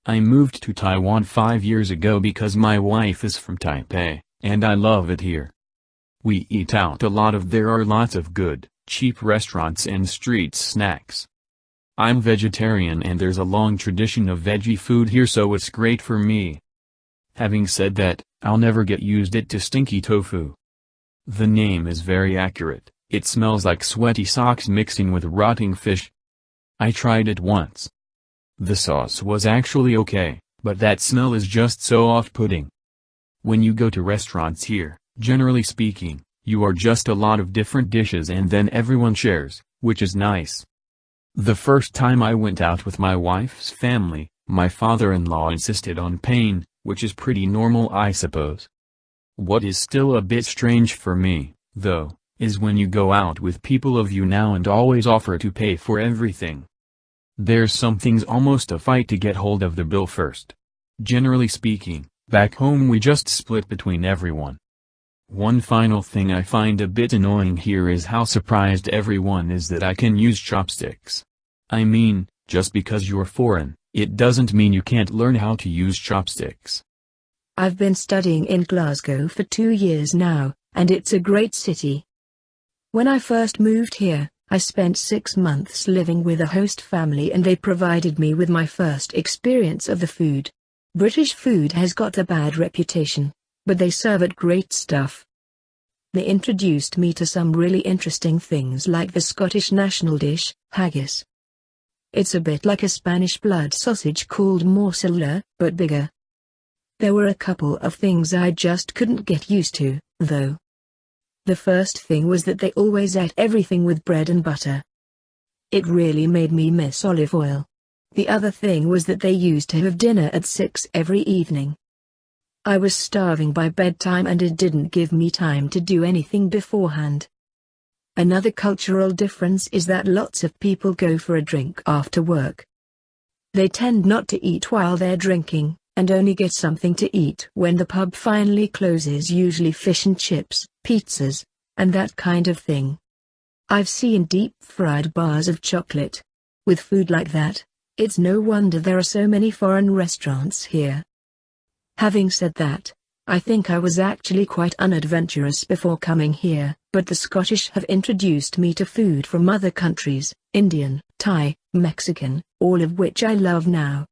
I moved to Taiwan 5 years ago because my wife is from Taipei, and I love it here. We eat out a lot. There are lots of good, cheap restaurants and street snacks. I'm vegetarian and there's a long tradition of veggie food here, so it's great for me. Having said that, I'll never get used to stinky tofu. The name is very accurate, it smells like sweaty socks mixing with rotting fish. I tried it once. The sauce was actually okay, but that smell is just so off-putting. When you go to restaurants here, generally speaking, you are just a lot of different dishes and then everyone shares, which is nice. The first time I went out with my wife's family, my father-in-law insisted on paying, which is pretty normal I suppose. What is still a bit strange for me, though, is when you go out with people of you now and always offer to pay for everything. There's something's almost a fight to get hold of the bill first. Generally speaking, back home we just split between everyone. One final thing I find a bit annoying here is how surprised everyone is that I can use chopsticks. I mean, just because you're foreign, it doesn't mean you can't learn how to use chopsticks. I've been studying in Glasgow for 2 years now, and it's a great city. When I first moved here, I spent 6 months living with a host family and they provided me with my first experience of the food. British food has got a bad reputation, but they serve it great stuff. They introduced me to some really interesting things like the Scottish national dish, haggis. It's a bit like a Spanish blood sausage called morsella, but bigger. There were a couple of things I just couldn't get used to, though. The first thing was that they always ate everything with bread and butter. It really made me miss olive oil. The other thing was that they used to have dinner at 6 every evening. I was starving by bedtime and it didn't give me time to do anything beforehand. Another cultural difference is that lots of people go for a drink after work. They tend not to eat while they're drinking, and only get something to eat when the pub finally closes, usually fish and chips, pizzas, and that kind of thing. I've seen deep-fried bars of chocolate. With food like that, it's no wonder there are so many foreign restaurants here. Having said that, I think I was actually quite unadventurous before coming here, but the Scottish have introduced me to food from other countries, Indian, Thai, Mexican, all of which I love now.